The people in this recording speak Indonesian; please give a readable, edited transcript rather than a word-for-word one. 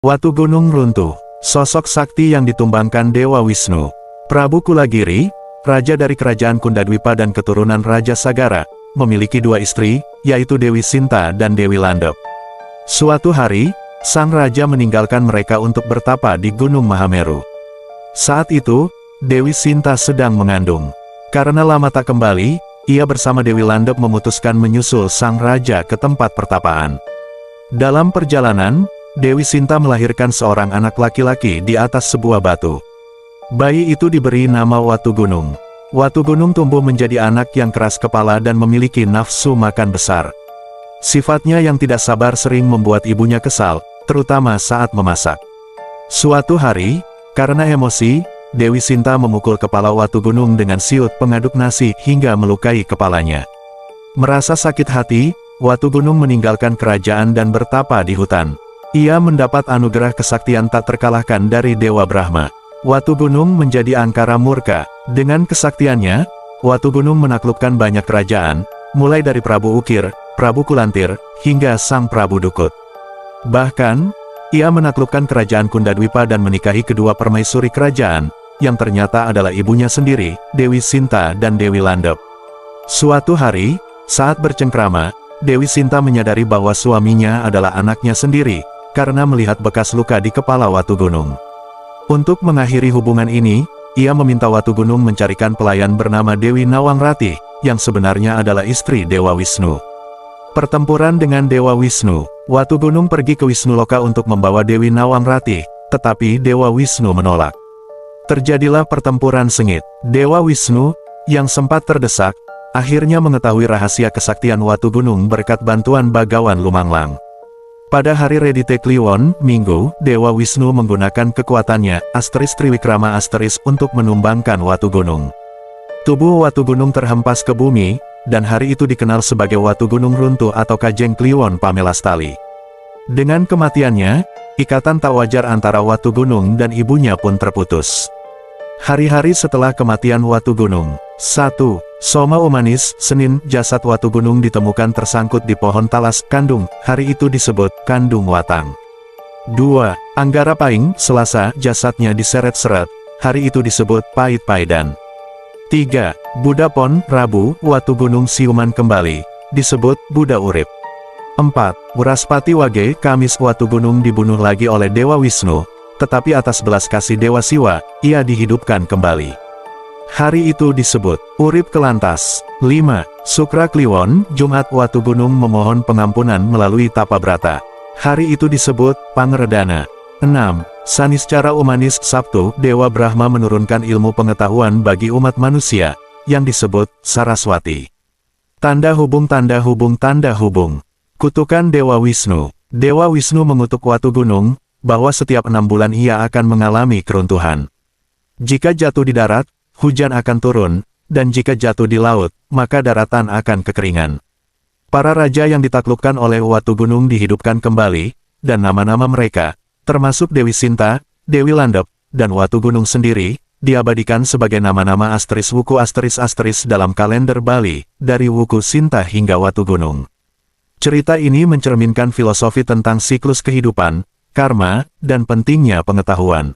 Watu gunung runtuh. Sosok sakti yang ditumbangkan Dewa Wisnu. Prabu Kulagiri, raja dari kerajaan Kundadwipa dan keturunan Raja Sagara, memiliki dua istri, yaitu Dewi Sinta dan Dewi Landep. Suatu hari, sang raja meninggalkan mereka untuk bertapa di Gunung Mahameru. Saat itu, Dewi Sinta sedang mengandung. Karena lama tak kembali, ia bersama Dewi Landep memutuskan menyusul sang raja ke tempat pertapaan. Dalam perjalanan, Dewi Sinta melahirkan seorang anak laki-laki di atas sebuah batu. Bayi itu diberi nama Watu Gunung. Watu Gunung tumbuh menjadi anak yang keras kepala dan memiliki nafsu makan besar. Sifatnya yang tidak sabar sering membuat ibunya kesal, terutama saat memasak. Suatu hari, karena emosi, Dewi Sinta memukul kepala Watu Gunung dengan siut pengaduk nasi hingga melukai kepalanya. Merasa sakit hati, Watu Gunung meninggalkan kerajaan dan bertapa di hutan. Ia mendapat anugerah kesaktian tak terkalahkan dari Dewa Brahma. Watu Gunung menjadi angkara murka. Dengan kesaktiannya, Watu Gunung menaklukkan banyak kerajaan, mulai dari Prabu Ukir, Prabu Kulantir, hingga Sang Prabu Dukut. Bahkan, ia menaklukkan kerajaan Kundadwipa dan menikahi kedua permaisuri kerajaan, yang ternyata adalah ibunya sendiri, Dewi Sinta dan Dewi Landep. Suatu hari, saat bercengkrama, Dewi Sinta menyadari bahwa suaminya adalah anaknya sendiri, karena melihat bekas luka di kepala Watu Gunung. Untuk mengakhiri hubungan ini, ia meminta Watu Gunung mencarikan pelayan bernama Dewi Nawangratih, yang sebenarnya adalah istri Dewa Wisnu. Pertempuran dengan Dewa Wisnu, Watu Gunung pergi ke Wisnuloka untuk membawa Dewi Nawangratih, tetapi Dewa Wisnu menolak. Terjadilah pertempuran sengit. Dewa Wisnu, yang sempat terdesak, akhirnya mengetahui rahasia kesaktian Watu Gunung berkat bantuan Bagawan Lumanglang. Pada hari Redite Kliwon, Minggu, Dewa Wisnu menggunakan kekuatannya, Triwikrama untuk menumbangkan Watu Gunung. Tubuh Watu Gunung terhempas ke bumi, dan hari itu dikenal sebagai Watu Gunung Runtuh atau Kajeng Kliwon Pamelastali. Dengan kematiannya, ikatan tak wajar antara Watu Gunung dan ibunya pun terputus. Hari-hari setelah kematian Watu Gunung. 1. Soma Umanis, Senin, jasad Watu Gunung ditemukan tersangkut di pohon talas, Kandung, hari itu disebut Kandung Watang. 2. Anggara Paing, Selasa, jasadnya diseret-seret, hari itu disebut Pait Paidan. 3. Buddha Pon, Rabu, Watu Gunung siuman kembali, disebut Buddha Urip. 4. Wuraspati Wage, Kamis, Watu Gunung dibunuh lagi oleh Dewa Wisnu, tetapi atas belas kasih Dewa Siwa, ia dihidupkan kembali. Hari itu disebut Urip Kelantas. 5. Sukra Kliwon, Jumat, Watu Gunung memohon pengampunan melalui tapa brata. Hari itu disebut Pangredana. 6. Saniscara Umanis, Sabtu, Dewa Brahma menurunkan ilmu pengetahuan bagi umat manusia, yang disebut Saraswati. Tanda hubung tanda hubung tanda hubung. Kutukan Dewa Wisnu. Dewa Wisnu mengutuk Watu Gunung, bahwa setiap 6 bulan ia akan mengalami keruntuhan. Jika jatuh di darat, hujan akan turun, dan jika jatuh di laut, maka daratan akan kekeringan. Para raja yang ditaklukkan oleh Watu Gunung dihidupkan kembali, dan nama-nama mereka, termasuk Dewi Sinta, Dewi Landep, dan Watu Gunung sendiri, diabadikan sebagai nama-nama wuku dalam kalender Bali, dari wuku Sinta hingga Watu Gunung. Cerita ini mencerminkan filosofi tentang siklus kehidupan, karma, dan pentingnya pengetahuan.